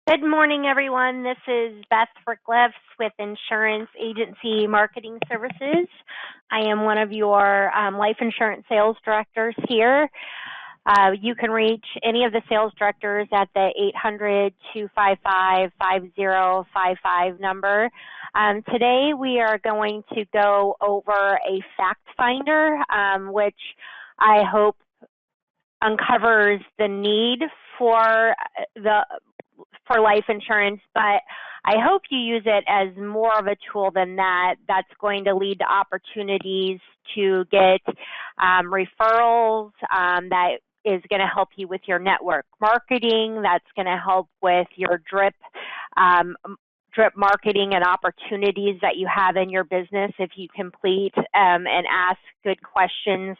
Good morning, everyone. This is Beth Ricklefs with Insurance Agency Marketing Services. I am one of your life insurance sales directors here. You can reach any of the sales directors at the 800-255-5055 number. Today we are going to go over a fact finder, which I hope uncovers the need for life insurance, but I hope you use it as more of a tool than that. That's going to lead to opportunities to get referrals. That is going to help you with your network marketing. That's going to help with your drip marketing and opportunities that you have in your business if you complete and ask good questions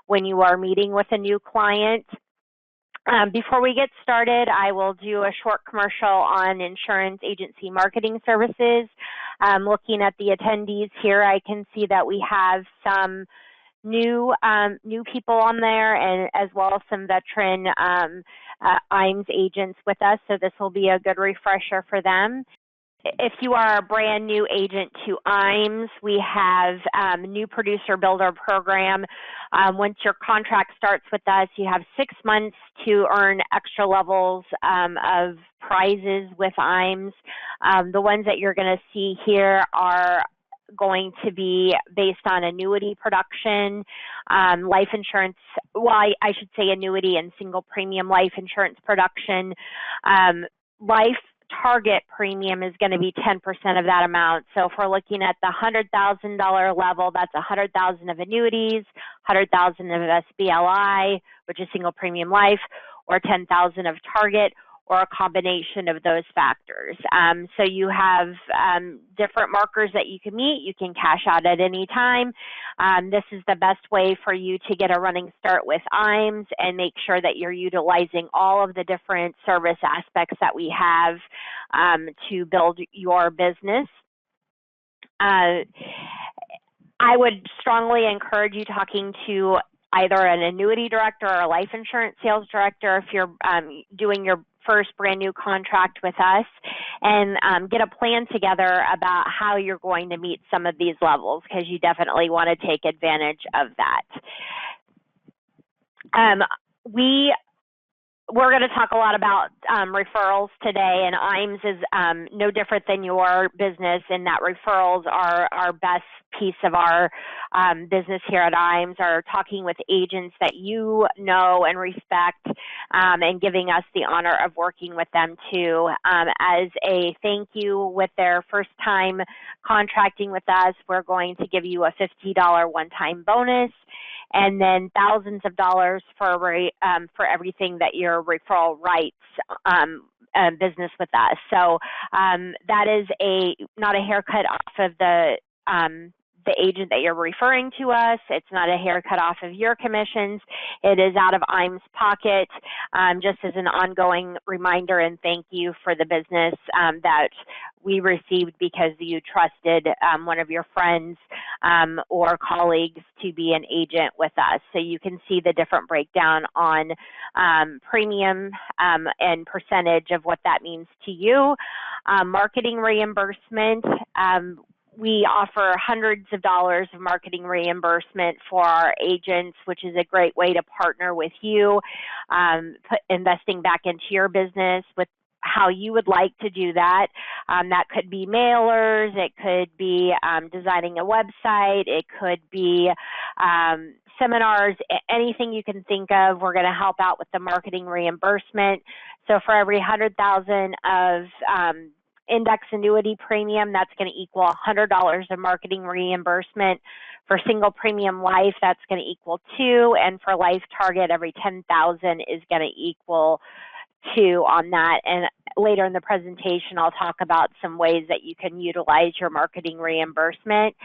when you are meeting with a new client. Before we get started, I will do a short commercial on Insurance Agency Marketing Services. Looking at the attendees here, I can see that we have some new people on there, and as well as some veteran IAMS agents with us, so this will be a good refresher for them. If you are a brand new agent to IAMS, we have a new producer builder program. Once your contract starts with us, you have 6 months to earn extra levels of prizes with IAMS. The ones that you're going to see here are going to be based on annuity production, life insurance, well, I should say annuity and single premium life insurance production. Life target premium is going to be 10% of that amount. So if we're looking at the $100,000 level, that's $100,000 of annuities, $100,000 of SBLI, which is single premium life, or $10,000 of target, or a combination of those factors. So you have different markers that you can meet. You can cash out at any time. This is the best way for you to get a running start with IAMS and make sure that you're utilizing all of the different service aspects that we have to build your business. I would strongly encourage you talking to either an annuity director or a life insurance sales director if you're doing your first brand new contract with us, and get a plan together about how you're going to meet some of these levels, because you definitely want to take advantage of that. We're going to talk a lot about referrals today, and IAMS is no different than your business in that referrals are our best piece of our business here at IAMS, are talking with agents that you know and respect, and giving us the honor of working with them too. As a thank you with their first time contracting with us, we're going to give you a $50 one-time bonus, and then thousands of dollars for everything that your referral writes business with us. So that is not a haircut off of the agent that you're referring to us. It's not a haircut off of your commissions. It is out of IAMS' pocket, just as an ongoing reminder and thank you for the business that we received because you trusted one of your friends or colleagues to be an agent with us. So you can see the different breakdown on premium and percentage of what that means to you. Marketing reimbursement. We offer hundreds of dollars of marketing reimbursement for our agents, which is a great way to partner with you, investing back into your business with how you would like to do that. That could be mailers, it could be designing a website, it could be seminars, anything you can think of. We're going to help out with the marketing reimbursement. So for every $100,000 of index annuity premium, that's going to equal $100 of marketing reimbursement. For single premium life, that's going to equal $2, and for life target, every $10,000 is going to equal $2 on that. And later in the presentation, I'll talk about some ways that you can utilize your marketing reimbursement.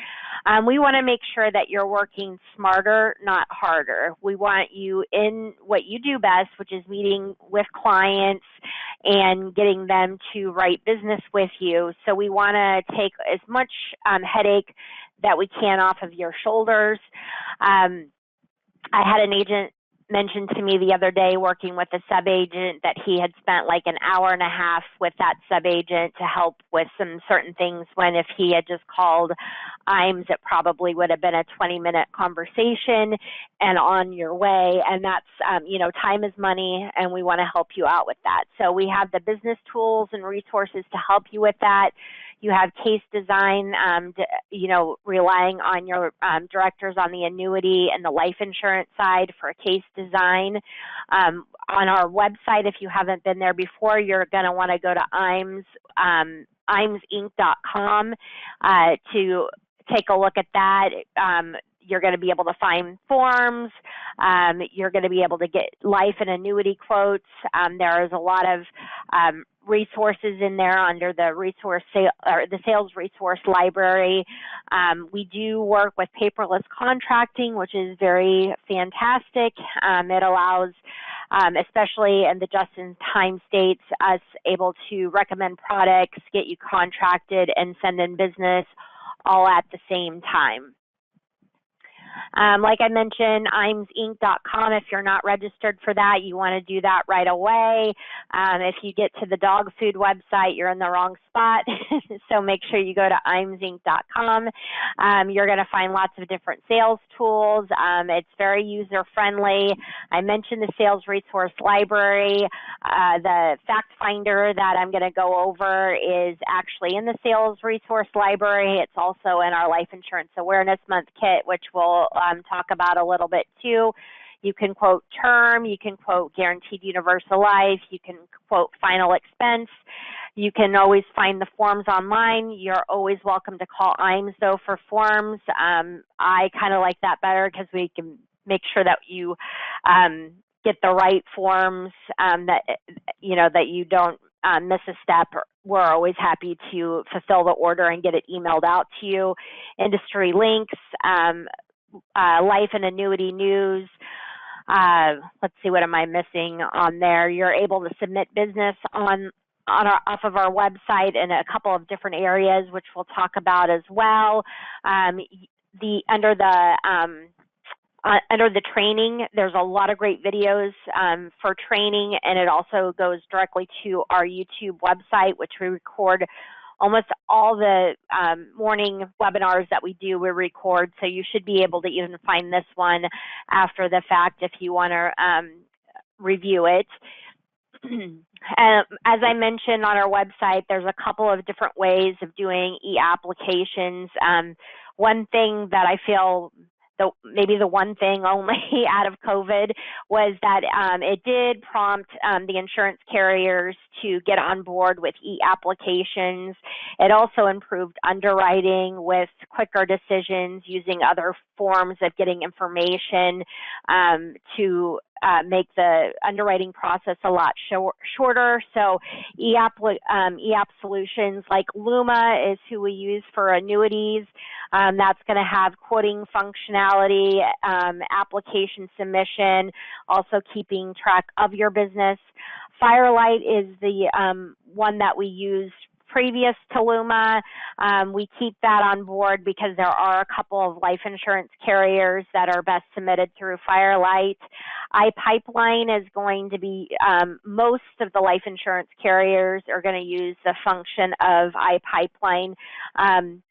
We want to make sure that you're working smarter, not harder. We want you in what you do best, which is meeting with clients and getting them to write business with you. So we want to take as much headache that we can off of your shoulders. I had an agent mentioned to me the other day working with a sub-agent that he had spent like an hour and a half with that sub-agent to help with some certain things, when if he had just called IAMS, it probably would have been a 20-minute conversation and on your way. And that's, time is money, and we want to help you out with that. So we have the business tools and resources to help you with that. You have case design, relying on your directors on the annuity and the life insurance side for case design. On our website, if you haven't been there before, you're going to want to go to IAMS, IAMSinc.com to take a look at that. You're going to be able to find forms. You're going to be able to get life and annuity quotes. There is a lot of resources in there under the the sales resource library. We do work with paperless contracting, which is very fantastic. It allows, especially in the just-in-time states, us able to recommend products, get you contracted, and send in business all at the same time. Like I mentioned, IAMSinc.com. If you're not registered for that, you want to do that right away. If you get to the dog food website, you're in the wrong spot. So make sure you go to IAMSinc.com. You're going to find lots of different sales tools. It's very user-friendly. I mentioned the sales resource library. The Factfinder that I'm going to go over is actually in the sales resource library. It's also in our Life Insurance Awareness Month kit, which we'll talk about a little bit too. You can quote term, you can quote guaranteed universal life, you can quote final expense. You can always find the forms online. You're always welcome to call IAMS though for forms. I kind of like that better because we can make sure that you get the right forms, that you don't miss a step. We're always happy to fulfill the order and get it emailed out to you. Industry links, life and annuity news. Let's see, what am I missing on there? You're able to submit business off of our website in a couple of different areas, which we'll talk about as well. Under the training, there's a lot of great videos for training, and it also goes directly to our YouTube website, which we record almost all the morning webinars that we do, we record. So you should be able to even find this one after the fact if you want to review it. As I mentioned on our website, there's a couple of different ways of doing e-applications. One thing that I feel, maybe the one thing only out of COVID, was that it did prompt the insurance carriers to get on board with e-applications. It also improved underwriting with quicker decisions using other forms of getting information to make the underwriting process a lot shorter. So e-app solutions like Luma is who we use for annuities. That's going to have quoting functionality, application submission, also keeping track of your business. Firelight is the one that we use previous to Luma. We keep that on board because there are a couple of life insurance carriers that are best submitted through Firelight. iPipeline is going to be, most of the life insurance carriers are going to use the function of iPipeline.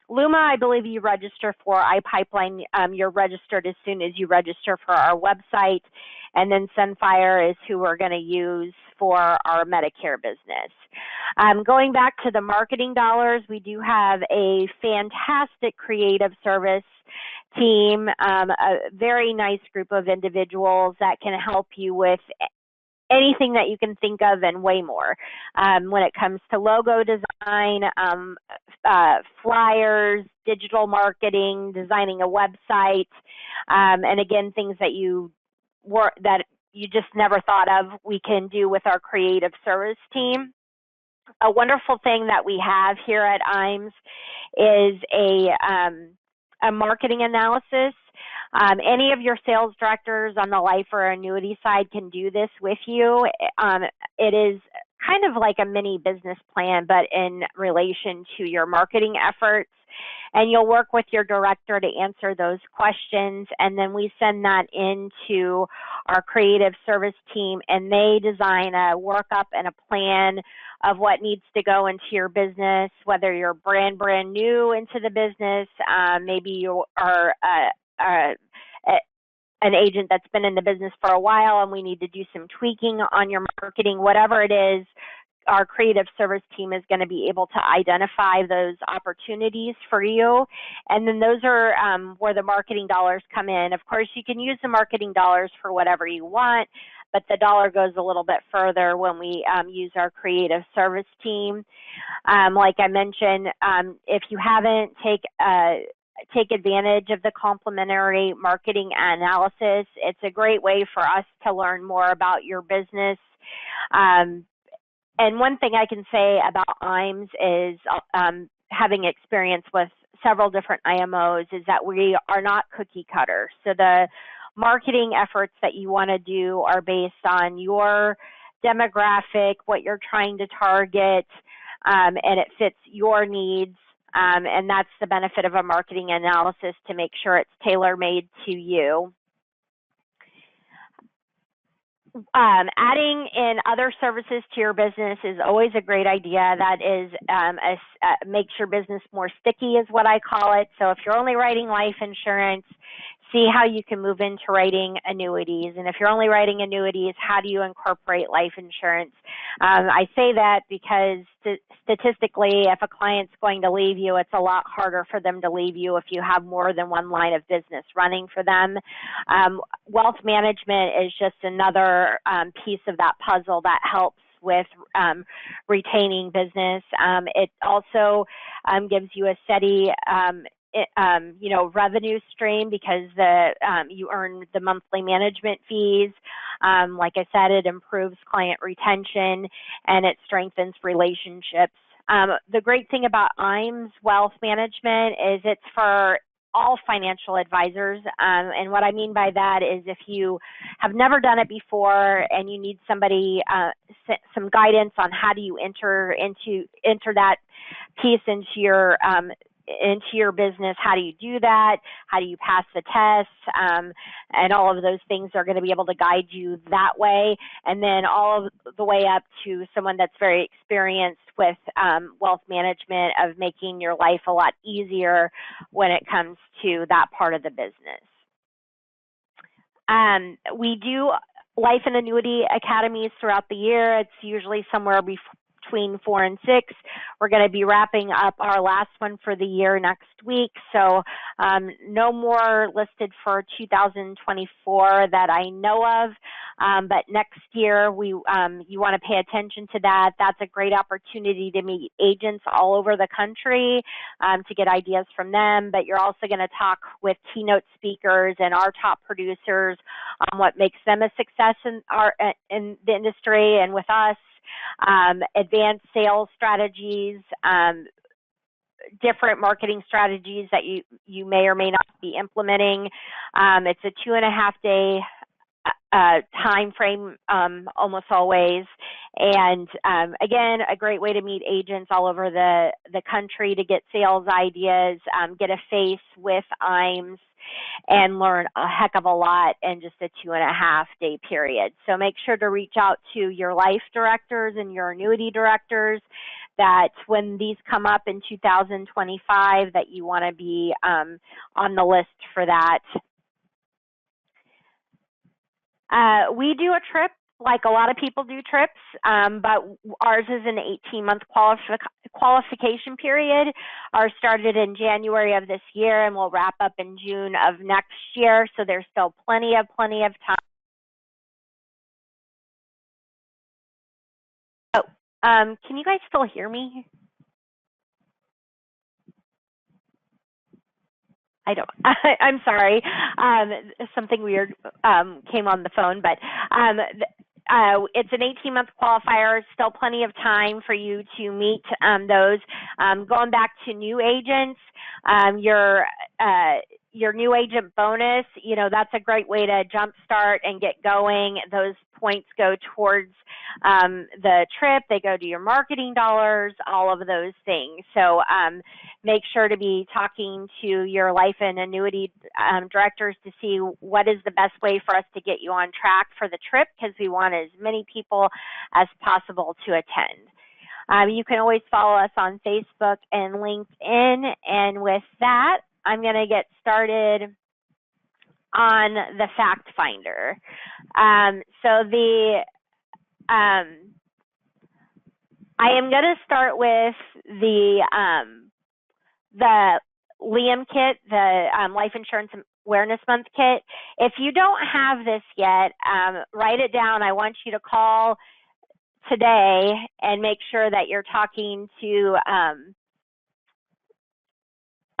Luma, I believe you register for. iPipeline, you're registered as soon as you register for our website. And then Sunfire is who we're going to use for our Medicare business. Going back to the marketing dollars, we do have a fantastic creative service team, a very nice group of individuals that can help you with anything that you can think of and way more. When it comes to logo design, flyers, digital marketing, designing a website, and again, things that you just never thought of, we can do with our creative service team. A wonderful thing that we have here at IAMS is a marketing analysis. Any of your sales directors on the life or annuity side can do this with you. It is kind of like a mini business plan, but in relation to your marketing efforts. and you'll work with your director to answer those questions, and then we send that into our creative service team, and they design a workup and a plan of what needs to go into your business, whether you're brand new into the business, maybe you are an agent that's been in the business for a while and we need to do some tweaking on your marketing, whatever it is, our creative service team is going to be able to identify those opportunities for you. And then those are where the marketing dollars come in. Of course, you can use the marketing dollars for whatever you want, but the dollar goes a little bit further when we use our creative service team. Like I mentioned, if you haven't, take advantage of the complimentary marketing analysis. It's a great way for us to learn more about your business. And one thing I can say about IAMS is having experience with several different IMOs is that we are not cookie cutter. So the marketing efforts that you want to do are based on your demographic, what you're trying to target, and it fits your needs. And that's the benefit of a marketing analysis, to make sure it's tailor-made to you. Adding in other services to your business is always a great idea. That is, makes your business more sticky, is what I call it. So if you're only writing life insurance, see how you can move into writing annuities. And if you're only writing annuities, how do you incorporate life insurance? I say that because statistically, if a client's going to leave you, it's a lot harder for them to leave you if you have more than one line of business running for them. Wealth management is just another piece of that puzzle that helps with retaining business. It also gives you a steady revenue stream, because you earn the monthly management fees. Like I said, it improves client retention and it strengthens relationships. The great thing about IAMS Wealth Management is it's for all financial advisors. And what I mean by that is, if you have never done it before and you need somebody, some guidance on how do you enter that piece into your business, how do you do that? How do you pass the tests? And all of those things are going to be able to guide you that way. And then all of the way up to someone that's very experienced with wealth management, of making your life a lot easier when it comes to that part of the business. We do life and annuity academies throughout the year. It's usually somewhere between 4 and 6. We're going to be wrapping up our last one for the year next week. So no more listed for 2024 that I know of. But next year, you want to pay attention to that. That's a great opportunity to meet agents all over the country, to get ideas from them. But you're also going to talk with keynote speakers and our top producers on what makes them a success in the industry and with us. Advanced sales strategies, different marketing strategies that you may or may not be implementing. It's a 2.5-day time frame, almost always. And again, a great way to meet agents all over the country, to get sales ideas, get a face with IAMS, and learn a heck of a lot in just a 2.5-day period. So make sure to reach out to your life directors and your annuity directors, that when these come up in 2025, that you want to be on the list for that. We do a trip, like a lot of people do trips, but ours is an 18-month qualification period. Ours started in January of this year and will wrap up in June of next year. So there's still plenty of time. Oh, can you guys still hear me? I'm sorry. Something weird came on the phone, but it's an 18-month qualifier. Still plenty of time for you to meet those. Going back to new agents, your new agent bonus, you know, that's a great way to jumpstart and get going. Those points go towards the trip. They go to your marketing dollars, all of those things. So make sure to be talking to your life and annuity directors to see what is the best way for us to get you on track for the trip, because we want as many people as possible to attend. You can always follow us on Facebook and LinkedIn. And with that, I'm going to get started on the Factfinder. I am going to start with the LIAM kit, the Life Insurance Awareness Month kit. If you don't have this yet, write it down. I want you to call today and make sure that you're talking to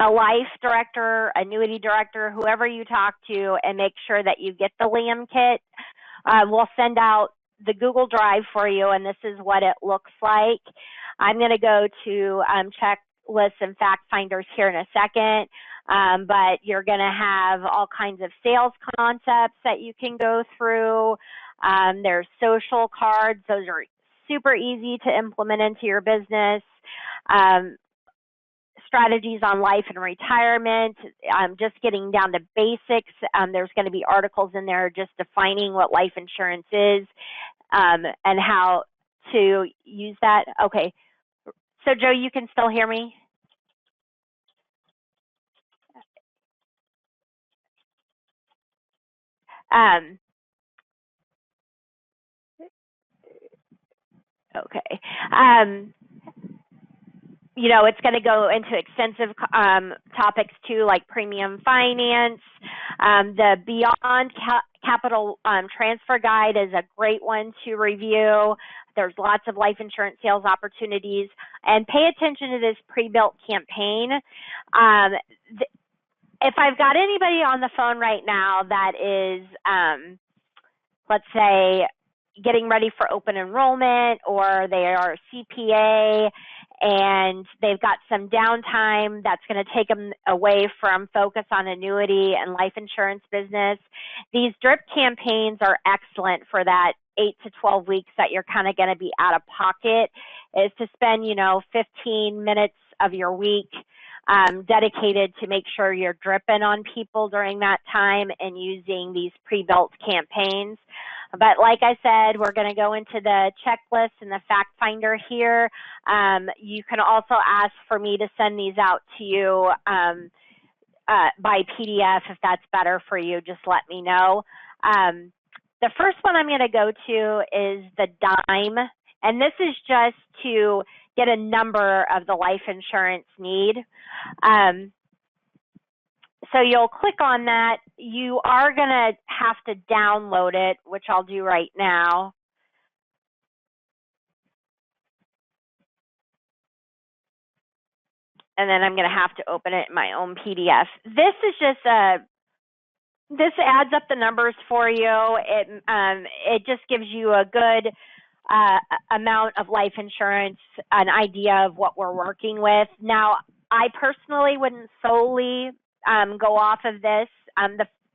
a life director, annuity director, whoever you talk to, and make sure that you get the LIAM kit. We'll send out the Google Drive for you, and this is what it looks like. I'm going to go to checklists and fact finders here in a second, but you're going to have all kinds of sales concepts that you can go through. There's social cards. Those are super easy to implement into your business. Strategies on life and retirement, just getting down to basics. There's going to be articles in there just defining what life insurance is and how to use that. Okay, so Joe, you can still hear me? Okay. You know, it's going to go into extensive topics too, like premium finance. The Beyond Capital Transfer Guide is a great one to review. There's lots of life insurance sales opportunities. And pay attention to this pre-built campaign. If I've got anybody on the phone right now that is, let's say, getting ready for open enrollment, or they are a CPA and they've got some downtime that's going to take them away from focus on annuity and life insurance business, these drip campaigns are excellent for that 8 to 12 weeks that you're kind of going to be out of pocket, is to spend, you know, 15 minutes of your week dedicated to make sure you're dripping on people during that time and using these pre-built campaigns. But like I said, we're going to go into the checklist and the fact finder here. You can also ask for me to send these out to you by PDF if that's better for you. Just let me know. The first one I'm going to go to is the dime, and this is just to get a number of the life insurance need. So you'll click on that. You are going to have to download it, which I'll do right now. And then I'm going to have to open it in my own PDF. This is just this adds up the numbers for you. It just gives you a good amount of life insurance, an idea of what we're working with. Now, I personally wouldn't solely go off of this.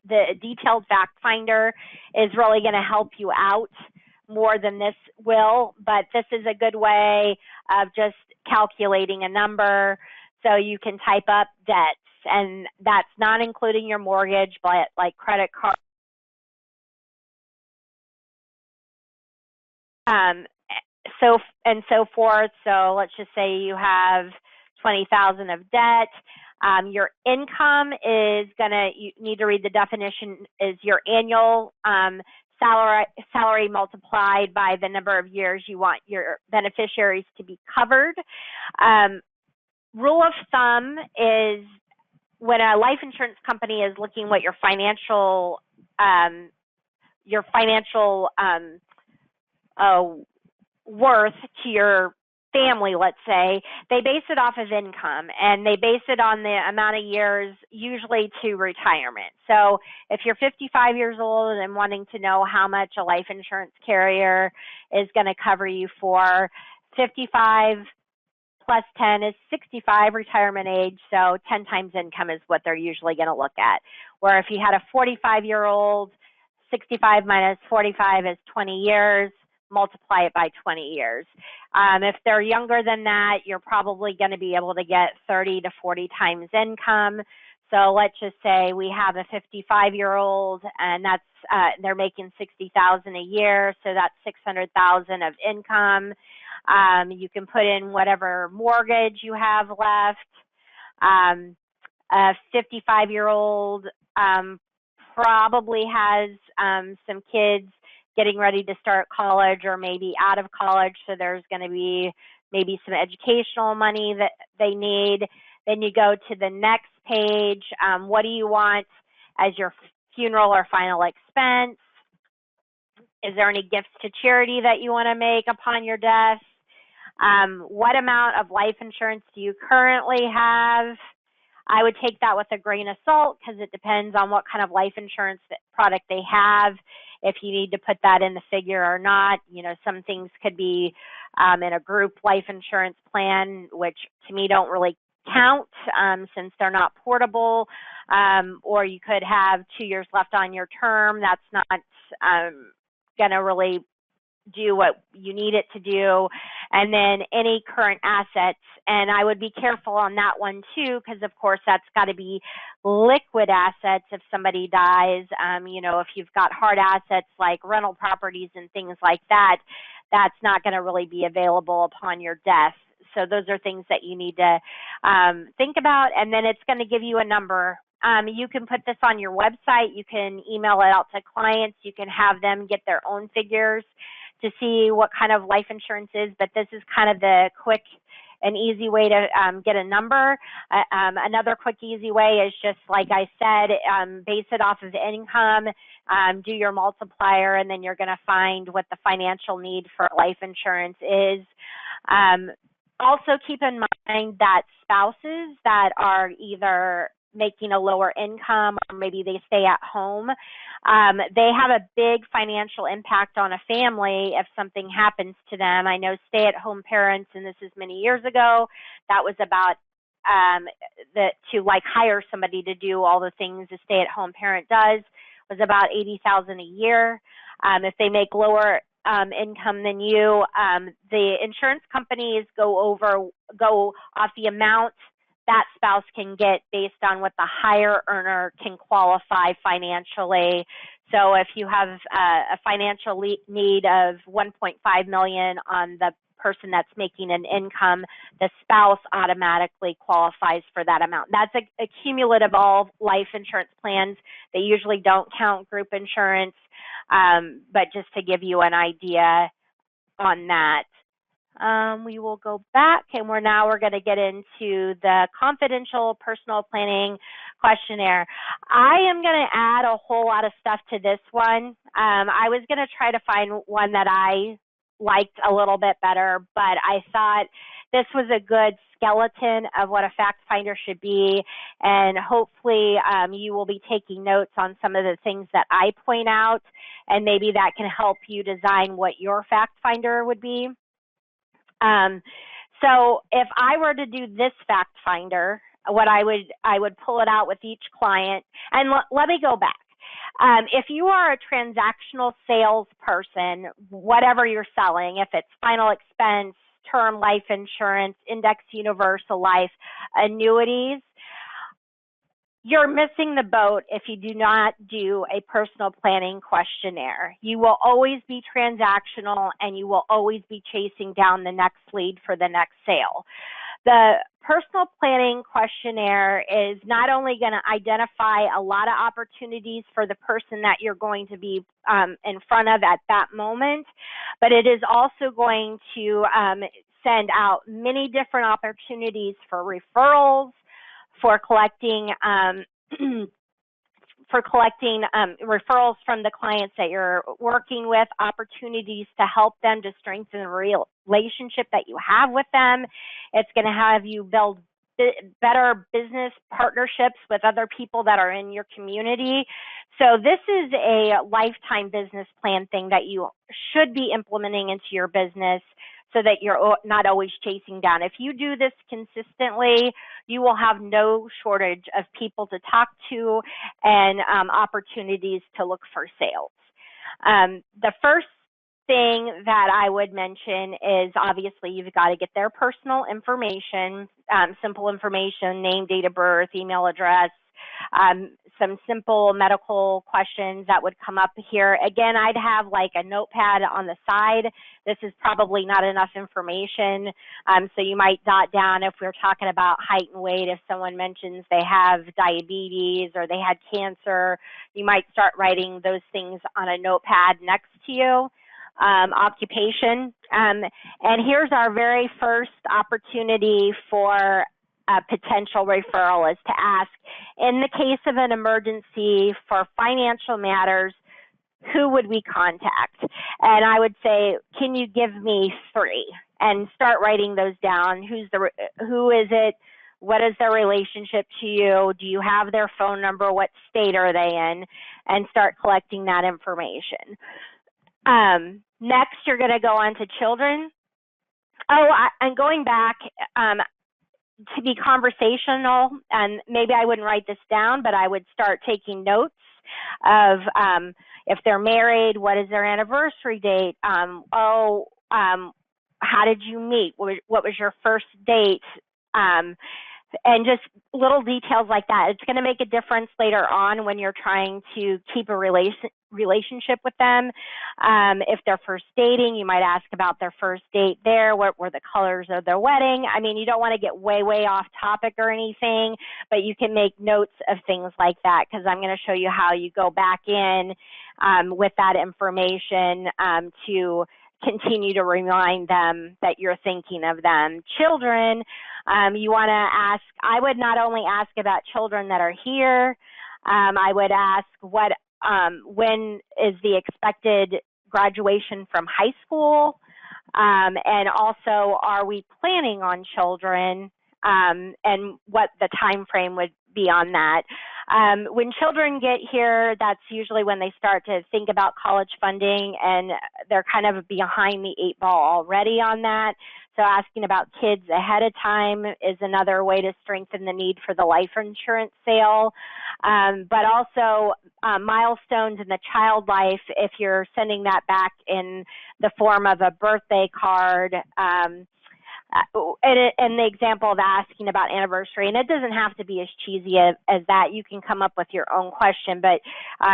The detailed fact finder is really going to help you out more than this will, but this is a good way of just calculating a number so you can type up debts, and that's not including your mortgage, but like credit card. So forth. So let's just say you have $20,000 of debt. Your income is you need to read the definition, is your annual salary multiplied by the number of years you want your beneficiaries to be covered. Rule of thumb is when a life insurance company is looking what your financial worth to your family, let's say, they base it off of income, and they base it on the amount of years usually to retirement. So if you're 55 years old and wanting to know how much a life insurance carrier is going to cover you for, 55 plus 10 is 65 retirement age, so 10 times income is what they're usually going to look at. Where if you had a 45-year-old, 65 minus 45 is 20 years, multiply it by 20 years. If they're younger than that, you're probably going to be able to get 30 to 40 times income. So let's just say we have a 55-year-old, and that's they're making $60,000 a year, so that's $600,000 of income. You can put in whatever mortgage you have left. A 55-year-old probably has some kids getting ready to start college or maybe out of college, so there's going to be maybe some educational money that they need. Then you go to the next page. What do you want as your funeral or final expense? Is there any gifts to charity that you want to make upon your death? What amount of life insurance do you currently have? I would take that with a grain of salt because it depends on what kind of life insurance product they have, if you need to put that in the figure or not. You know, some things could be in a group life insurance plan, which to me don't really count since they're not portable, or you could have 2 years left on your term. That's not going to really do what you need it to do. And then any current assets, and I would be careful on that one too, because of course that's got to be liquid assets if somebody dies. You know, if you've got hard assets like rental properties and things like that, that's not going to really be available upon your death. So those are things that you need to think about, and then it's going to give you a number. You can put this on your website. You can email it out to clients. You can have them get their own figures to see what kind of life insurance is, but this is kind of the quick and easy way to get a number. Another quick, easy way is just, like I said, base it off of income, do your multiplier, and then you're going to find what the financial need for life insurance is. Also keep in mind that spouses that are either making a lower income or maybe they stay at home, they have a big financial impact on a family if something happens to them. I know stay-at-home parents, and this is many years ago, that was about to like hire somebody to do all the things a stay-at-home parent does, was about $80,000 a year. If they make lower income than you, the insurance companies go off the amount that spouse can get based on what the higher earner can qualify financially. So if you have a financial need of $1.5 million on the person that's making an income, the spouse automatically qualifies for that amount. That's a cumulative all life insurance plans. They usually don't count group insurance, but just to give you an idea on that. We will go back, and we're going to get into the confidential personal planning questionnaire. I am going to add a whole lot of stuff to this one. I was going to try to find one that I liked a little bit better, but I thought this was a good skeleton of what a fact finder should be, and hopefully you will be taking notes on some of the things that I point out, and maybe that can help you design what your fact finder would be. So if I were to do this fact finder, what I would pull it out with each client, and let me go back. If you are a transactional salesperson, whatever you're selling, if it's final expense, term life insurance, index universal life, annuities, you're missing the boat if you do not do a personal planning questionnaire. You will always be transactional, and you will always be chasing down the next lead for the next sale. The personal planning questionnaire is not only going to identify a lot of opportunities for the person that you're going to be in front of at that moment, but it is also going to send out many different opportunities for referrals, for collecting referrals from the clients that you're working with, opportunities to help them to strengthen the relationship that you have with them. It's going to have you build better business partnerships with other people that are in your community. So this is a lifetime business plan thing that you should be implementing into your business so that you're not always chasing down. If you do this consistently, you will have no shortage of people to talk to and opportunities to look for sales. The first thing that I would mention is obviously you've got to get their personal information, simple information, name, date of birth, email address, some simple medical questions that would come up here. Again, I'd have like a notepad on the side. This is probably not enough information, so you might jot down if we're talking about height and weight. If someone mentions they have diabetes or they had cancer, you might start writing those things on a notepad next to you. Occupation. And here's our very first opportunity for a potential referral is to ask, in the case of an emergency for financial matters, who would we contact? And I would say, can you give me 3? And start writing those down. Who is it? What is their relationship to you? Do you have their phone number? What state are they in? And start collecting that information. Next, you're going to go on to children. And going back, to be conversational, and maybe I wouldn't write this down, but I would start taking notes of if they're married, what is their anniversary date? How did you meet? What was your first date? And just little details like that. It's going to make a difference later on when you're trying to keep a relationship with them. If they're first dating, you might ask about their first date there. What were the colors of their wedding? I mean, you don't want to get way off topic or anything, but you can make notes of things like that, because I'm going to show you how you go back in with that information to continue to remind them that you're thinking of them. Children, you want to ask, I would not only ask about children that are here, I would ask when is the expected graduation from high school, and also are we planning on children, and what the time frame would be on that. When children get here, that's usually when they start to think about college funding, and they're kind of behind the 8 ball already on that. So asking about kids ahead of time is another way to strengthen the need for the life insurance sale. But also milestones in the child life, if you're sending that back in the form of a birthday card, and the example of asking about anniversary, and it doesn't have to be as cheesy as that. You can come up with your own question, but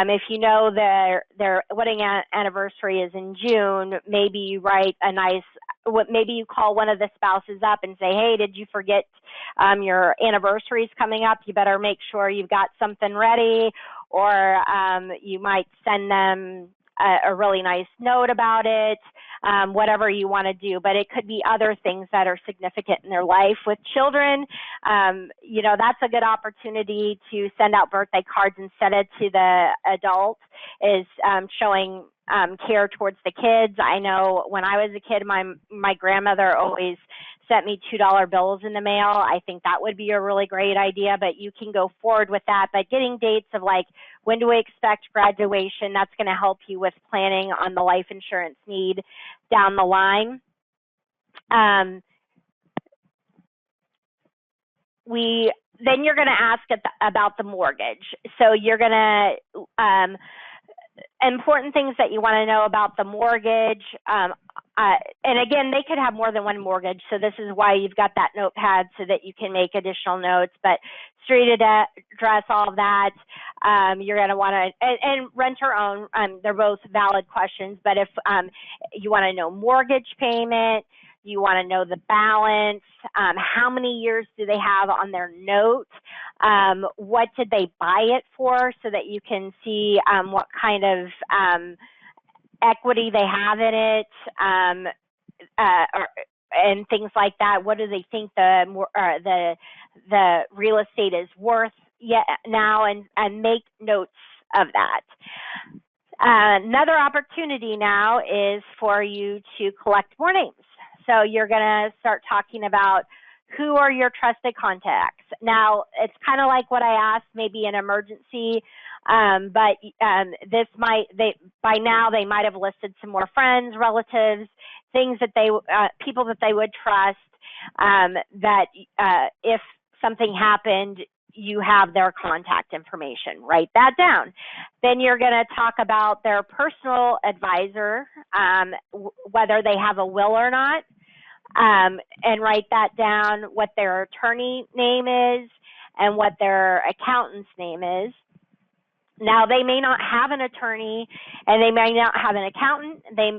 if you know their wedding anniversary is in June, maybe you write maybe you call one of the spouses up and say, hey, did you forget your anniversary is coming up? You better make sure you've got something ready. Or you might send them a really nice note about it, whatever you want to do. But it could be other things that are significant in their life. With children, that's a good opportunity to send out birthday cards and send it to the adult, is showing care towards the kids. I know when I was a kid, my grandmother always sent me $2 bills in the mail. I think that would be a really great idea, but you can go forward with that. But getting dates of like, when do we expect graduation, that's going to help you with planning on the life insurance need down the line. Then you're going to ask about the mortgage. So you're going to, important things that you want to know about the mortgage. And again, they could have more than one mortgage. So this is why you've got that notepad so that you can make additional notes. But street address, all of that, you're going to want to, and renter own, they're both valid questions. But if you want to know mortgage payment, you want to know the balance, how many years do they have on their note, what did they buy it for, so that you can see what kind of equity they have in it, and things like that. What do they think the real estate is worth now, and make notes of that. Another opportunity now is for you to collect more names. So you're going to start talking about who are your trusted contacts? Now, it's kind of like what I asked, maybe an emergency, but this might, by now they might have listed some more friends, relatives, things that people that they would trust, that if something happened, you have their contact information. Write that down. Then you're going to talk about their personal advisor, whether they have a will or not, and write that down, what their attorney name is and what their accountant's name is. Now, they may not have an attorney and they may not have an accountant. They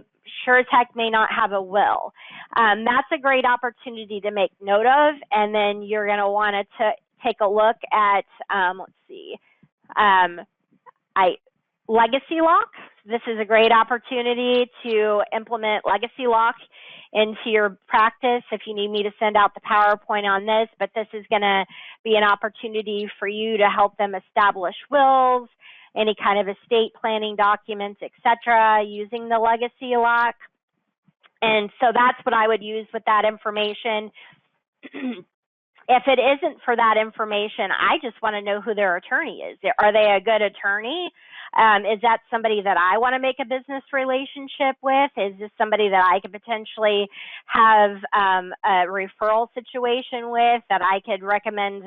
sure as heck may not have a will. That's a great opportunity to make note of, and then you're going to want to take a look at, let's see, legacy lock. This is a great opportunity to implement legacy lock into your practice. If you need me to send out the PowerPoint on this, but this is going to be an opportunity for you to help them establish wills, any kind of estate planning documents, etc., using the legacy lock. And so that's what I would use with that information. If it isn't for that information, I just want to know who their attorney is. Are they a good attorney? Is that somebody that I want to make a business relationship with? Is this somebody that I could potentially have a referral situation with, that I could recommend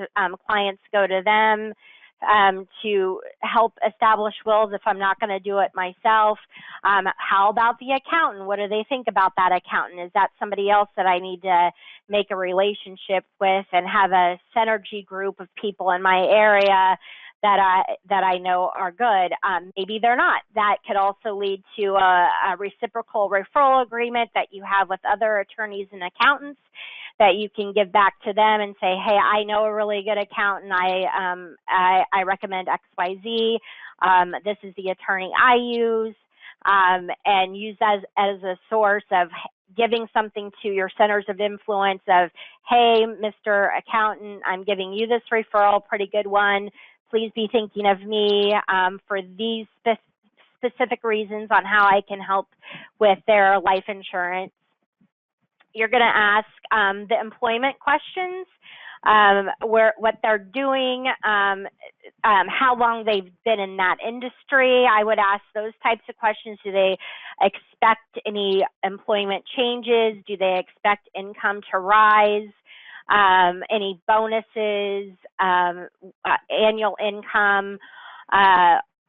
clients go to them to help establish wills if I'm not going to do it myself? How about the accountant? What do they think about that accountant? Is that somebody else that I need to make a relationship with and have a synergy group of people in my area that I know are good? Maybe they're not. That could also lead to a reciprocal referral agreement that you have with other attorneys and accountants, that you can give back to them and say, hey, I know a really good accountant. I recommend XYZ. This is the attorney I use, and use as a source of giving something to your centers of influence of, hey, Mr. Accountant, I'm giving you this referral, pretty good one. Please be thinking of me for these specific reasons on how I can help with their life insurance. You're going to ask the employment questions, what they're doing, how long they've been in that industry. I would ask those types of questions. Do they expect any employment changes? Do they expect income to rise? Any bonuses, annual income,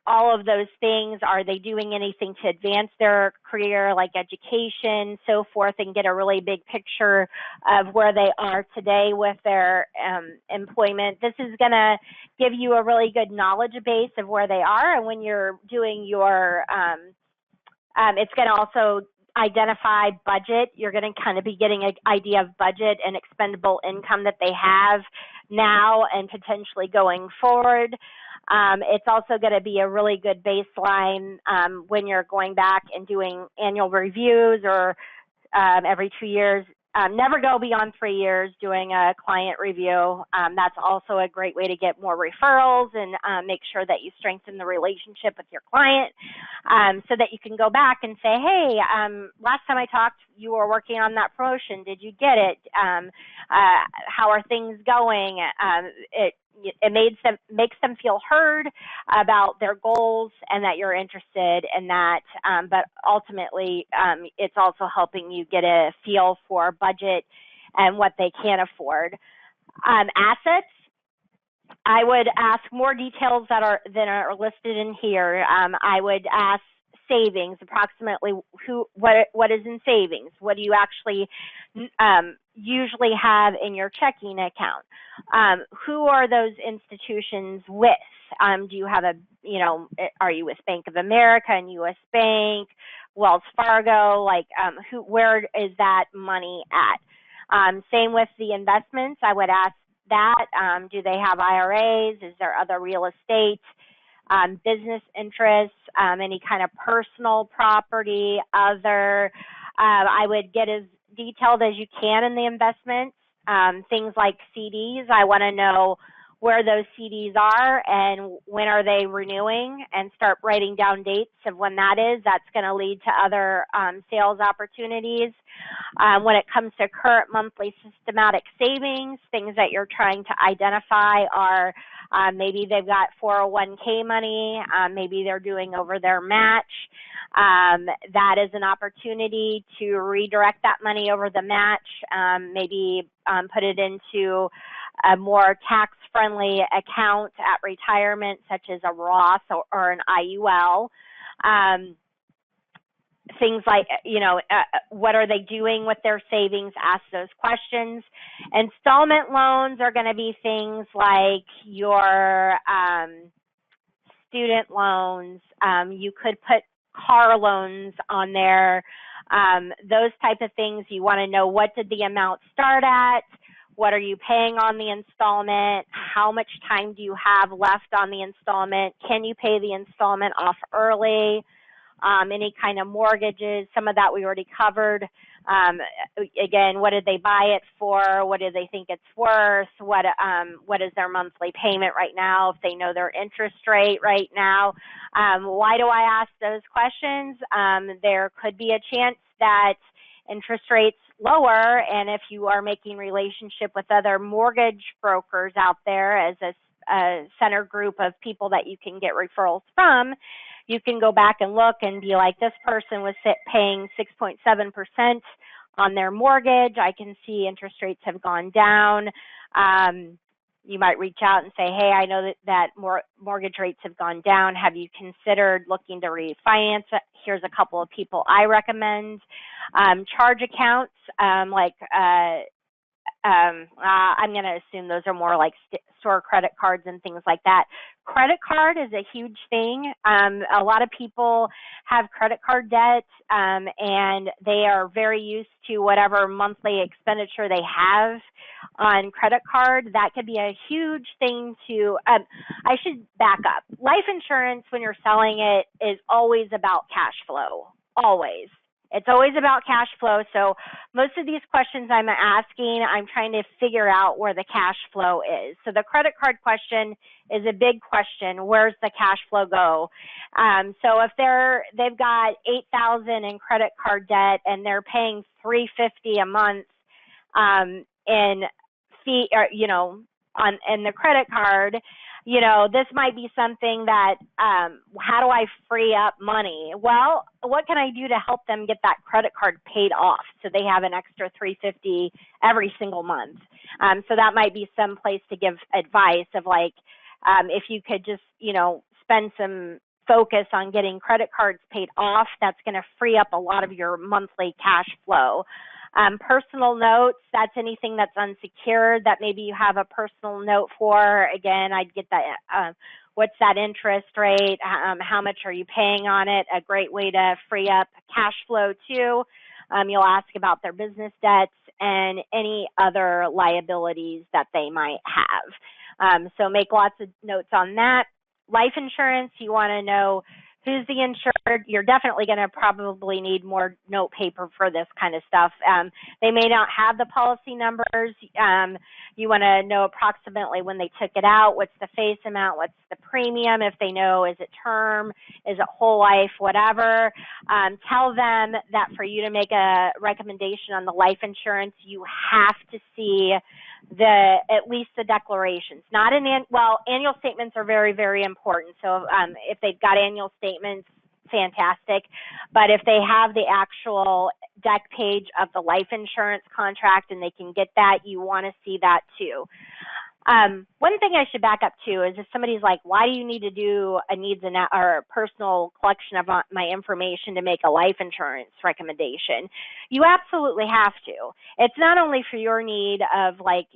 all of those things. Are they doing anything to advance their career, like education, so forth, and get a really big picture of where they are today with their employment. This is going to give you a really good knowledge base of where they are, and when you're doing your, it's going to also identify budget. You're going to kind of be getting an idea of budget and expendable income that they have now and potentially going forward. It's also going to be a really good baseline when you're going back and doing annual reviews or every 2 years. Never go beyond 3 years doing a client review. That's also a great way to get more referrals and make sure that you strengthen the relationship with your client, so that you can go back and say, hey, last time I talked, you were working on that promotion. Did you get it? How are things going? It makes them feel heard about their goals and that you're interested in that. But ultimately, it's also helping you get a feel for budget and what they can afford. Assets, I would ask more details than are listed in here. I would ask savings, approximately what is in savings? What do you actually usually have in your checking account? Who are those institutions with? Do you have are you with Bank of America and US Bank, Wells Fargo? Like, where is that money at? Same with the investments. I would ask that. Do they have IRAs? Is there other real estate? Business interests, any kind of personal property, other. I would get as detailed as you can in the investments. Things like CDs, I want to know where those CDs are and when are they renewing, and start writing down dates of when that is. That's going to lead to other sales opportunities. When it comes to current monthly systematic savings, things that you're trying to identify are maybe they've got 401k money, maybe they're doing over their match. That is an opportunity to redirect that money over the match, maybe put it into a more tax-friendly account at retirement, such as a Roth or an IUL. Things like, what are they doing with their savings? Ask those questions. Installment loans are going to be things like your student loans. You could put car loans on there. Those type of things. You want to know, what did the amount start at? What are you paying on the installment? How much time do you have left on the installment? Can you pay the installment off early? Any kind of mortgages, some of that we already covered. Again, what did they buy it for? What do they think it's worth? What is their monthly payment right now, if they know their interest rate right now? Why do I ask those questions? There could be a chance that interest rates lower, and if you are making relationship with other mortgage brokers out there as a center group of people that you can get referrals from, you can go back and look and be like, this person was paying 6.7% on their mortgage. I can see interest rates have gone down. You might reach out and say, hey, I know that mortgage rates have gone down. Have you considered looking to refinance it? Here's a couple of people I recommend. Charge accounts, I'm going to assume those are more like store credit cards and things like that. Credit card is a huge thing. A lot of people have credit card debt, and they are very used to whatever monthly expenditure they have on credit card. That could be a huge thing to, I should back up. Life insurance, when you're selling it, is always about cash flow, always. It's always about cash flow. So most of these questions I'm asking, I'm trying to figure out where the cash flow is. So the credit card question is a big question. Where's the cash flow go? So if they've got $8,000 in credit card debt and they're paying $350 a month in fee, or, in the credit card, this might be something that, how do I free up money? Well, what can I do to help them get that credit card paid off so they have an extra $350 every single month? So that might be some place to give advice of like, if you could just, spend some focus on getting credit cards paid off, that's going to free up a lot of your monthly cash flow. Personal notes, that's anything that's unsecured that maybe you have a personal note for. Again, I'd get that, what's that interest rate? How much are you paying on it? A great way to free up cash flow too. You'll ask about their business debts and any other liabilities that they might have. So make lots of notes on that. Life insurance, you want to know who's the insured. You're definitely going to probably need more note paper for this kind of stuff. They may not have the policy numbers. You want to know approximately when they took it out, what's the face amount, what's the premium, if they know, is it term, is it whole life, whatever. Tell them that for you to make a recommendation on the life insurance, you have to see at least the declarations. Not annual statements are very, very important. So if they've got annual statements, fantastic. But if they have the actual deck page of the life insurance contract and they can get that, you want to see that too. One thing I should back up to is if somebody's like, why do you need to do a needs or a personal collection of my information to make a life insurance recommendation? You absolutely have to. It's not only for your need of like,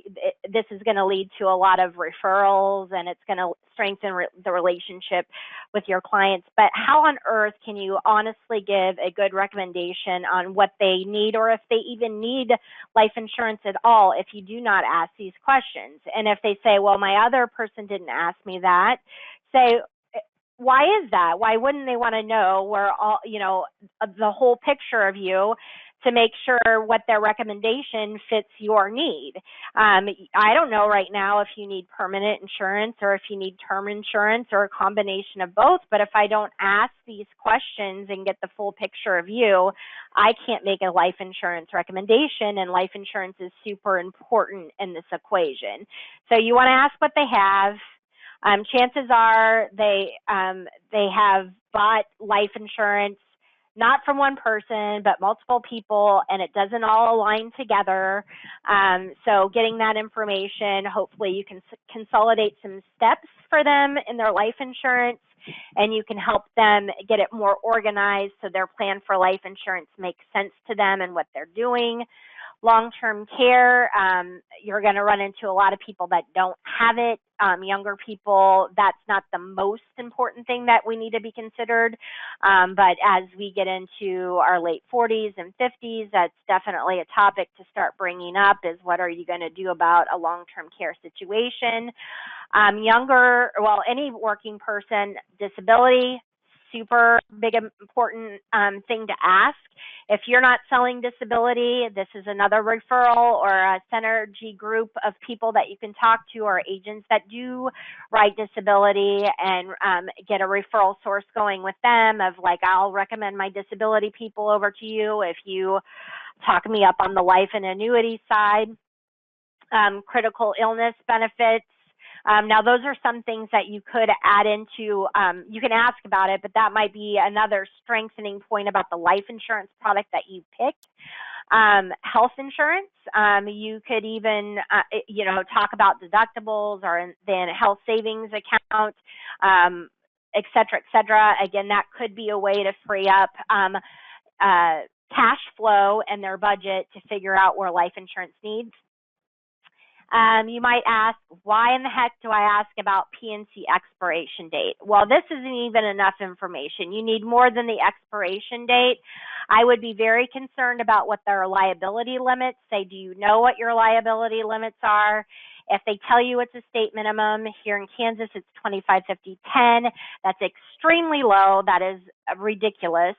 this is going to lead to a lot of referrals and it's going to strengthen the relationship with your clients, but how on earth can you honestly give a good recommendation on what they need, or if they even need life insurance at all, if you do not ask these questions? And if they say, well, my other person didn't ask me that, say, why is that? Why wouldn't they want to know where all, the whole picture of you? to make sure what their recommendation fits your need. I don't know right now if you need permanent insurance or if you need term insurance or a combination of both, but if I don't ask these questions and get the full picture of you, I can't make a life insurance recommendation, and life insurance is super important in this equation. So you want to ask what they have. Chances are they have bought life insurance not from one person, but multiple people, and it doesn't all align together. So getting that information, hopefully you can consolidate some steps for them in their life insurance, and you can help them get it more organized so their plan for life insurance makes sense to them and what they're doing. Long-term care, you're going to run into a lot of people that don't have it. Younger people, that's not the most important thing that we need to be considered. But as we get into our late 40s and 50s, that's definitely a topic to start bringing up, is what are you going to do about a long-term care situation? Any working person, disability, super big, important thing to ask. If you're not selling disability, this is another referral or a synergy group of people that you can talk to, or agents that do write disability, and get a referral source going with them of like, I'll recommend my disability people over to you if you talk me up on the life and annuity side. Critical illness benefits. Now, those are some things that you could add into, you can ask about it, but that might be another strengthening point about the life insurance product that you picked. Health insurance, you could even, talk about deductibles or then health savings account, et cetera, et cetera. Again, that could be a way to free up cash flow and their budget to figure out where life insurance needs. You might ask, why in the heck do I ask about P&C expiration date? Well, this isn't even enough information. You need more than the expiration date. I would be very concerned about what their liability limits say. Do you know what your liability limits are? If they tell you it's a state minimum, here in Kansas, it's 25, 50, 10. That's extremely low. That is ridiculous.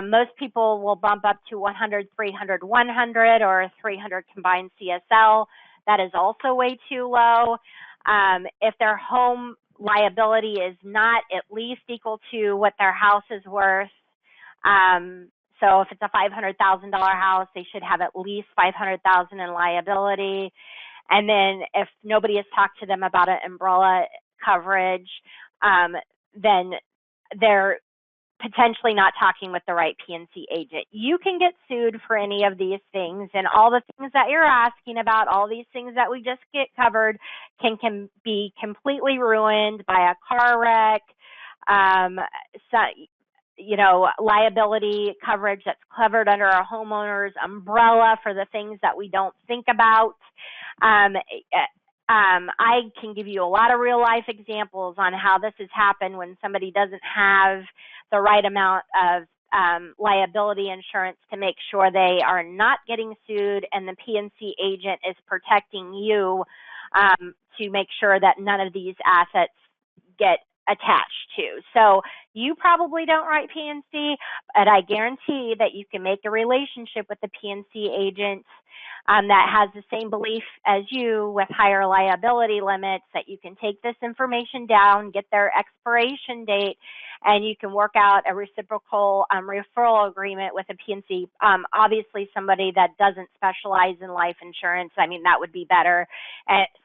Most people will bump up to 100, 300, 100, or 300 combined CSL. That is also way too low. If their home liability is not at least equal to what their house is worth, so if it's a $500,000 house, they should have at least $500,000 in liability. And then if nobody has talked to them about an umbrella coverage, then they're potentially not talking with the right P&C agent. You can get sued for any of these things, and all the things that you're asking about, all these things that we just get covered can be completely ruined by a car wreck, liability coverage that's covered under a homeowner's umbrella for the things that we don't think about. I can give you a lot of real life examples on how this has happened when somebody doesn't have the right amount of liability insurance to make sure they are not getting sued, and the P&C agent is protecting you to make sure that none of these assets get attached to. So you probably don't write P&C, but I guarantee that you can make a relationship with the P&C agent that has the same belief as you with higher liability limits, that you can take this information down, get their expiration date, and you can work out a reciprocal referral agreement with a P&C. Obviously, somebody that doesn't specialize in life insurance, that would be better,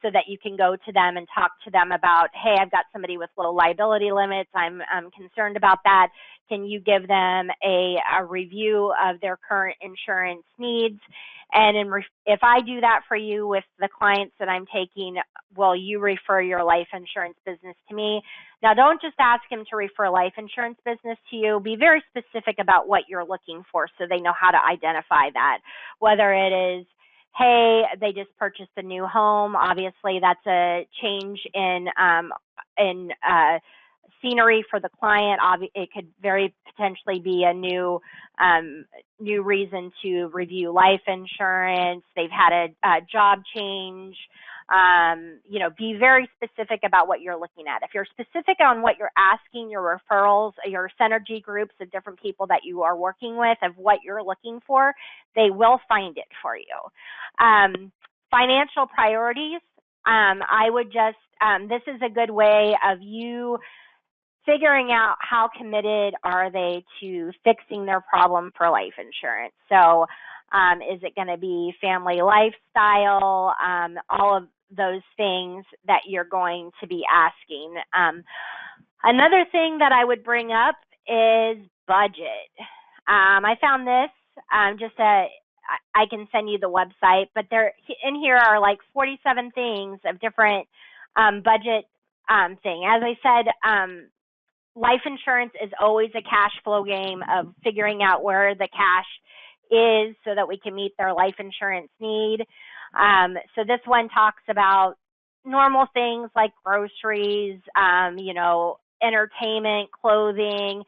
so that you can go to them and talk to them about, hey, I've got somebody with low liability limits. I'm concerned about that. Can you give them a review of their current insurance needs? And if I do that for you with the clients that I'm taking, will you refer your life insurance business to me? Now, don't just ask them to refer life insurance business to you. Be very specific about what you're looking for so they know how to identify that. Whether it is, hey, they just purchased a new home. Obviously, that's a change in scenery for the client. It could very potentially be a new reason to review life insurance. They've had a job change. Be very specific about what you're looking at. If you're specific on what you're asking your referrals, your synergy groups of different people that you are working with, of what you're looking for, they will find it for you. Financial priorities. I would just, this is a good way of you figuring out how committed are they to fixing their problem for life insurance. So is it going to be family lifestyle, all of those things that you're going to be asking. Another thing that I would bring up is budget. I found this I can send you the website, but there in here are like 47 things of different budget thing. As I said, life insurance is always a cash flow game of figuring out where the cash is so that we can meet their life insurance need. So this one talks about normal things like groceries, entertainment, clothing,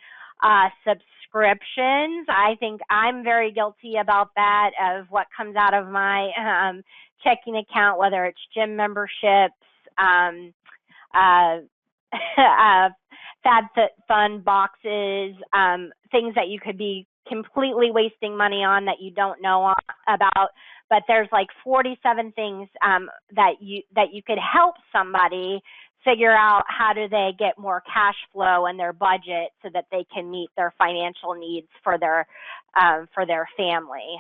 subscriptions. I think I'm very guilty about that, of what comes out of my checking account, whether it's gym memberships, Factfinder boxes, things that you could be completely wasting money on that you don't know about. But there's like 47 things that you could help somebody figure out how do they get more cash flow in their budget so that they can meet their financial needs for their family.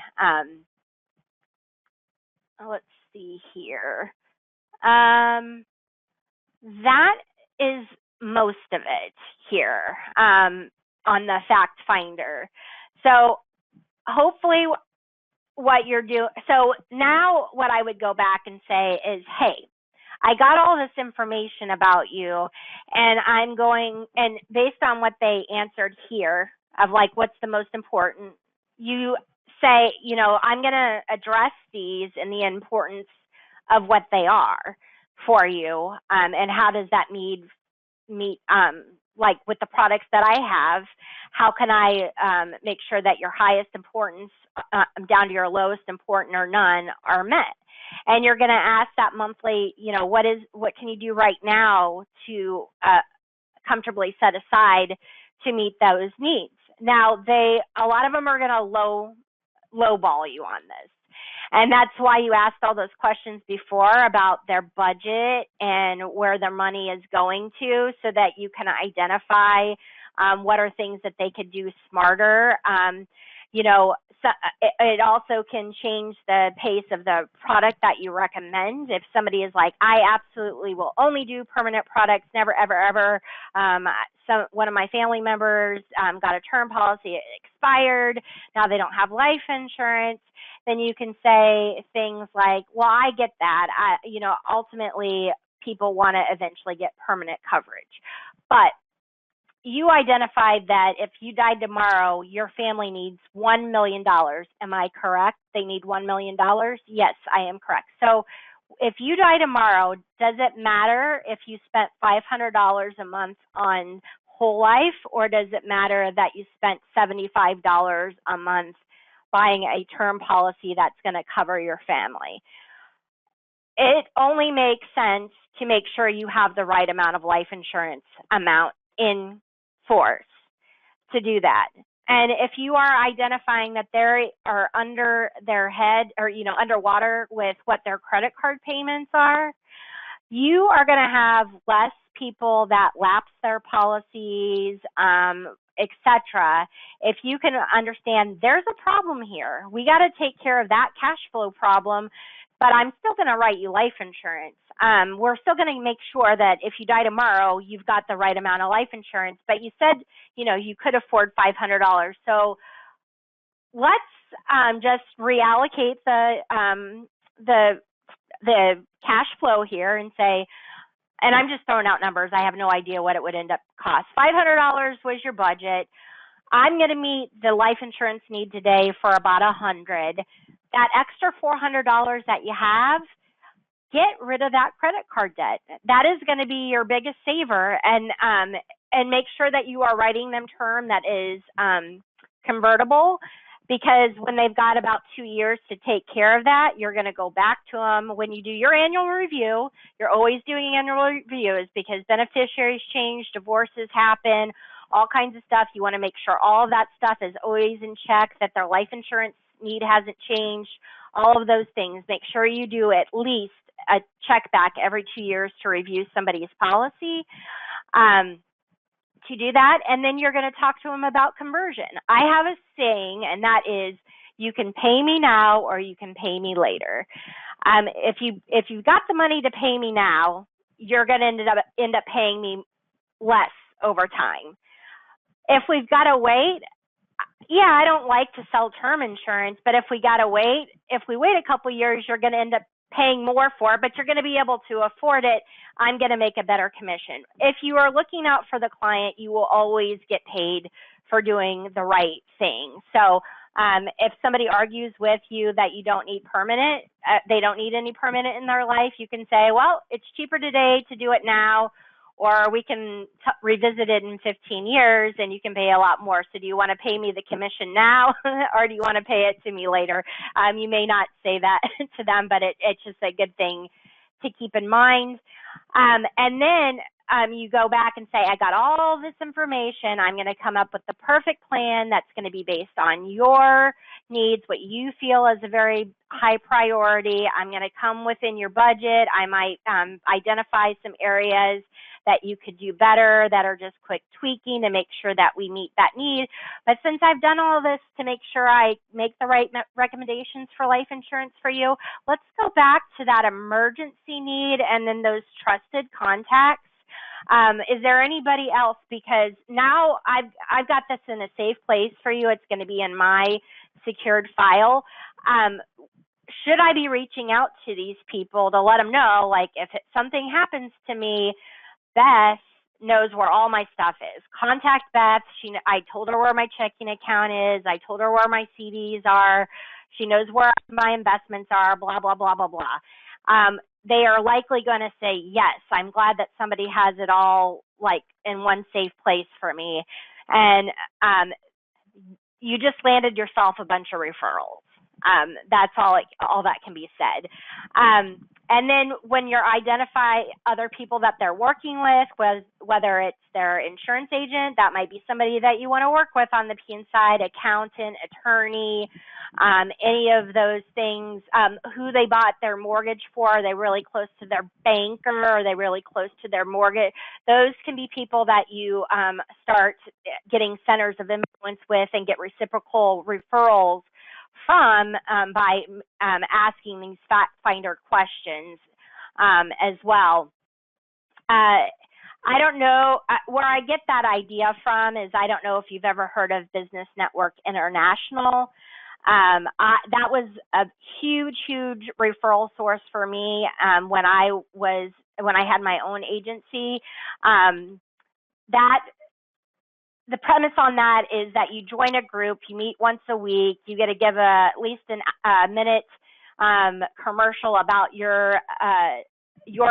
Let's see here. That is most of it here on the Factfinder. So hopefully what you're doing, so now what I would go back and say is, hey, I got all this information about you, and I'm going, and based on what they answered here of like what's the most important, you say, I'm going to address these and the importance of what they are for you, and how does that meet like with the products that I have, how can I make sure that your highest importance down to your lowest important or none are met? And you're going to ask that monthly, what can you do right now to comfortably set aside to meet those needs? Now, a lot of them are going to lowball you on this. And that's why you asked all those questions before about their budget and where their money is going to, so that you can identify what are things that they could do smarter. So it also can change the pace of the product that you recommend. If somebody is like, I absolutely will only do permanent products, never, ever, ever. One of my family members got a term policy, it expired, now they don't have life insurance. Then you can say things like, well, I get that. Ultimately, people want to eventually get permanent coverage. But you identified that if you died tomorrow, your family needs $1 million. Am I correct? They need $1 million? Yes, I am correct. So if you die tomorrow, does it matter if you spent $500 a month on whole life, or does it matter that you spent $75 a month buying a term policy that's going to cover your family? It only makes sense to make sure you have the right amount of life insurance amount in force to do that. And if you are identifying that they are under their head, or underwater with what their credit card payments are, you are going to have less people that lapse their policies, etc. If you can understand there's a problem here, we got to take care of that cash flow problem, but I'm still going to write you life insurance. We're still going to make sure that if you die tomorrow, you've got the right amount of life insurance. But you said, you could afford $500. So let's just reallocate the cash flow here and say, and I'm just throwing out numbers, I have no idea what it would end up cost. $500 was your budget. I'm going to meet the life insurance need today for about $100. That extra $400 that you have, get rid of that credit card debt. That is going to be your biggest saver. And and make sure that you are writing them term that is convertible, because when they've got about 2 years to take care of that, you're going to go back to them. When you do your annual review, you're always doing annual reviews because beneficiaries change, divorces happen, all kinds of stuff. You want to make sure all of that stuff is always in check, that their life insurance need hasn't changed, all of those things. Make sure you do at least a check back every 2 years to review somebody's policy. To do that, and then you're going to talk to them about conversion. I have a saying, and that is, you can pay me now or you can pay me later. If you've got the money to pay me now, you're going to end up paying me less over time. If we've got to wait, yeah, I don't like to sell term insurance, but if we wait a couple years, you're going to end up paying more for it, but you're going to be able to afford it. I'm going to make a better commission. If you are looking out for the client, you will always get paid for doing the right thing. So if somebody argues with you that you don't need permanent, they don't need any permanent in their life, you can say, well, it's cheaper today to do it now, or we can revisit it in 15 years and you can pay a lot more. So do you want to pay me the commission now or do you want to pay it to me later? You may not say that to them, but it's just a good thing to keep in mind. And then you go back and say, I got all this information. I'm going to come up with the perfect plan that's going to be based on your needs, what you feel is a very high priority. I'm going to come within your budget. I might identify some areas that you could do better that are just quick tweaking to make sure that we meet that need. But since I've done all this to make sure I make the right recommendations for life insurance for you, let's go back to that emergency need and then those trusted contacts. Is there anybody else? Because now I've got this in a safe place for you. It's going to be in my secured file. Should I be reaching out to these people to let them know, like, if something happens to me, Beth knows where all my stuff is. Contact Beth. I told her where my checking account is. I told her where my CDs are. She knows where my investments are, blah, blah, blah, blah, blah. They are likely going to say, yes, I'm glad that somebody has it all, like, in one safe place for me. And you just landed yourself a bunch of referrals. That's all that can be said. And then when you identify other people that they're working with, whether it's their insurance agent, that might be somebody that you want to work with on the P&C side, accountant, attorney, any of those things, who they bought their mortgage for. Are they really close to their banker? Are they really close to their mortgage? Those can be people that you start getting centers of influence with and get reciprocal referrals from by asking these Factfinder questions as well. I don't know where I get that idea from is I don't know if you've ever heard of Business Network International. That was a huge referral source for me when I had my own agency. The premise on that is that you join a group, you meet once a week, you get to give at least a minute commercial about your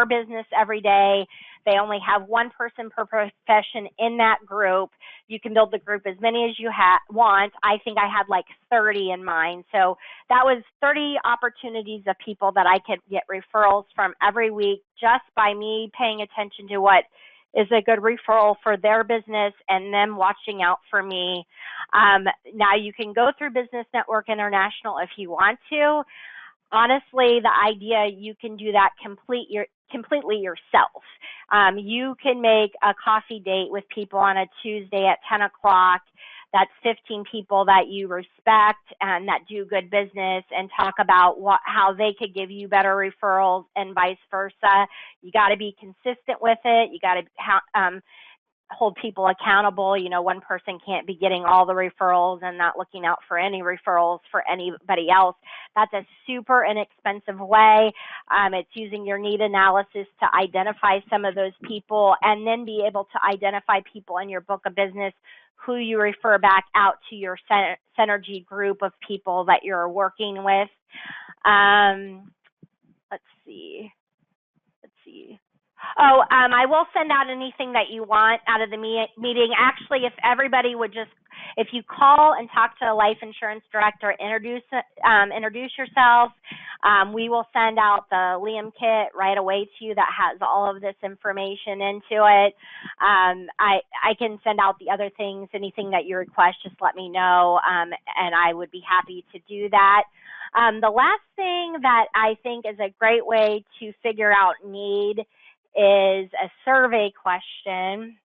business every day. They only have one person per profession in that group. You can build the group as many as you want. I think I had like 30 in mine. So that was 30 opportunities of people that I could get referrals from every week just by me paying attention to what is a good referral for their business and them watching out for me. Now you can go through Business Network International if you want to. Honestly, the idea you can do that completely yourself. You can make a coffee date with people on a Tuesday at 10 o'clock. That's 15 people that you respect and that do good business and talk about how they could give you better referrals and vice versa. You got to be consistent with it. You got to hold people accountable. You know, one person can't be getting all the referrals and not looking out for any referrals for anybody else. That's a super inexpensive way. It's using your need analysis to identify some of those people and then be able to identify people in your book of business who you refer back out to your synergy group of people that you're working with. Let's see. Oh, I will send out anything that you want out of the meeting. Actually, if everybody would just, if you call and talk to a life insurance director, introduce yourself, we will send out the Liam kit right away to you that has all of this information into it. I can send out the other things, anything that you request, just let me know, and I would be happy to do that. The last thing that I think is a great way to figure out need is a survey question.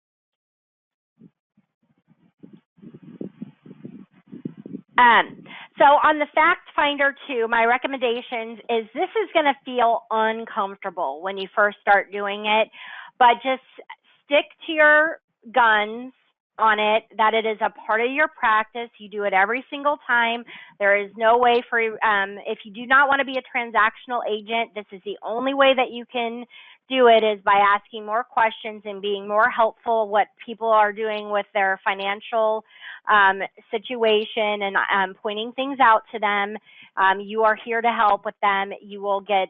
So on the Factfinder 2, my recommendations is this is going to feel uncomfortable when you first start doing it, but just stick to your guns on it, that it is a part of your practice. You do it every single time. There is no way for, if you do not want to be a transactional agent, this is the only way that you can do it, is by asking more questions and being more helpful what people are doing with their financial situation, and pointing things out to them. You are here to help with them. You will get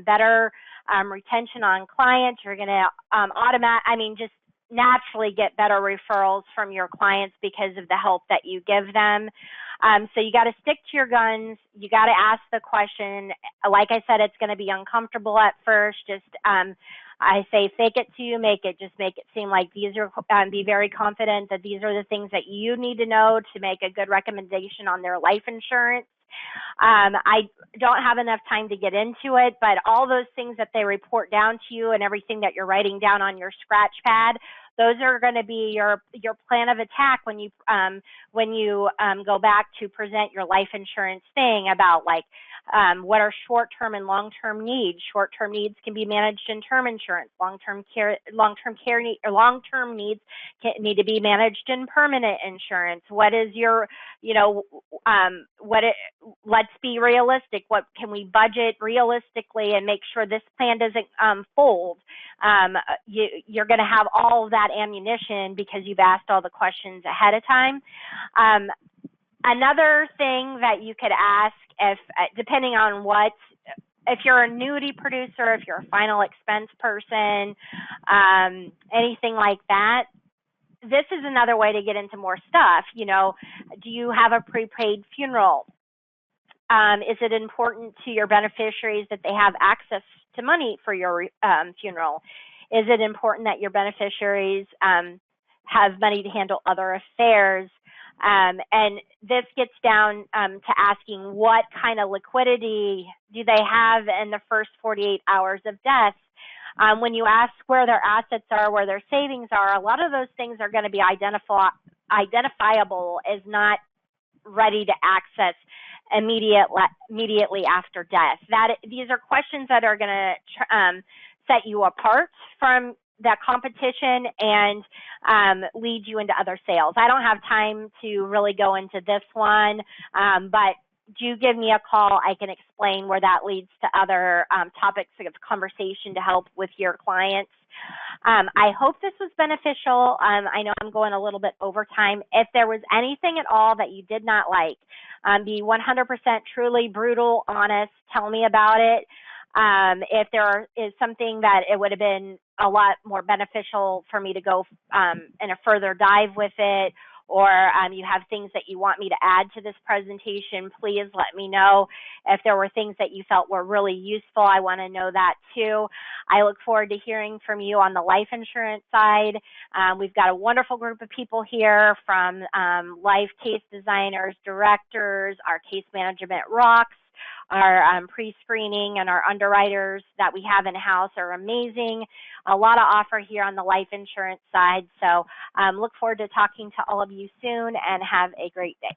better retention on clients. You're going to just naturally get better referrals from your clients because of the help that you give them. So you got to stick to your guns. You got to ask the question. Like I said, it's going to be uncomfortable at first. Just I say fake it till you make it. Just make it seem like these are, be very confident that these are the things that you need to know to make a good recommendation on their life insurance. I don't have enough time to get into it, but all those things that they report down to you and everything that you're writing down on your scratch pad, those are going to be your plan of attack when you go back to present your life insurance thing about, like, what are short-term and long-term needs. Short-term needs can be managed in term insurance. Long-term needs need to be managed in permanent insurance. What is your, let's be realistic. What can we budget realistically and make sure this plan doesn't fold? You're going to have all of that ammunition because you've asked all the questions ahead of time. Another thing that you could ask, if depending on if you're an annuity producer, if you're a final expense person, anything like that, this is another way to get into more stuff. Do you have a prepaid funeral? Is it important to your beneficiaries that they have access to money for your funeral? Is it important that your beneficiaries have money to handle other affairs? And this gets down to asking what kind of liquidity do they have in the first 48 hours of death. When you ask where their assets are, where their savings are, a lot of those things are going to be identifiable as not ready to access immediately after death. These are questions that are going to set you apart from that competition and lead you into other sales. I don't have time to really go into this one, but do give me a call. I can explain where that leads to other topics of conversation to help with your clients. I hope this was beneficial. I know I'm going a little bit over time. If there was anything at all that you did not like, be 100% truly brutal, honest, tell me about it. If there is something that it would have been a lot more beneficial for me to go in a further dive with it, or you have things that you want me to add to this presentation, please let me know. If there were things that you felt were really useful, I want to know that too. I look forward to hearing from you on the life insurance side. We've got a wonderful group of people here, from life case designers, directors, our case management rocks. Our pre-screening and our underwriters that we have in-house are amazing. A lot of offer here on the life insurance side. So look forward to talking to all of you soon, and have a great day.